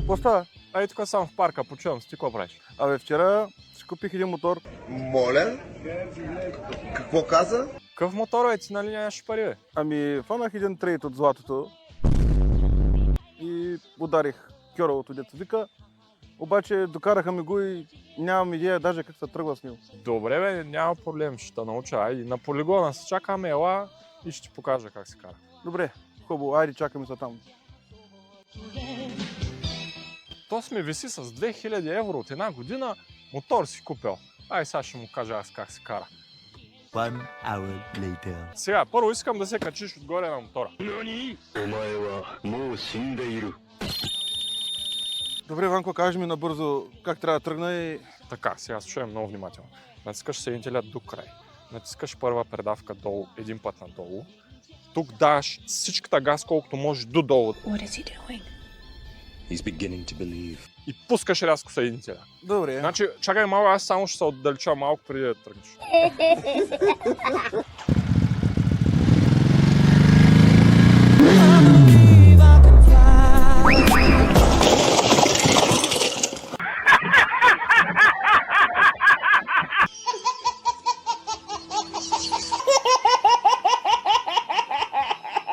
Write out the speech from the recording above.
Какво става? Ай, тук съм в парка, почувам си, ти какво правиш? Абе, вчера си купих един мотор. Моля? Какво каза? Какъв мотор е, ти нали нямаш пари, бе? Ами, фанах един трейд от златото и ударих кьоровото дето вика. Обаче докараха ми го и нямам идея даже как се тръгва с него. Добре, бе, няма проблем, ще те науча. Айде, на полигона се чакаме, ела и ще ти покажа как се кара. Добре, хубаво, айде чакаме се там. То ми виси с 2000 евро от една година, мотор си купил. Ай, сега ще му кажа аз как се кара. 1 hour later. Сега, първо искам да се качиш отгоре на мотора. Добре, Ванко, кажи ми набързо как трябва да тръгна и... Така, сега се чуем много внимателно. Натискаш съединителя до край. Натискаш първа предавка долу, един път надолу. Тук даш всичката газ, колкото можеш додолу. What is he doing? He's beginning to believe. И пускаш рязко съединителя. Добре. Значи, чакай малко, аз само ще се отдалеча малко преди да тръгнеш.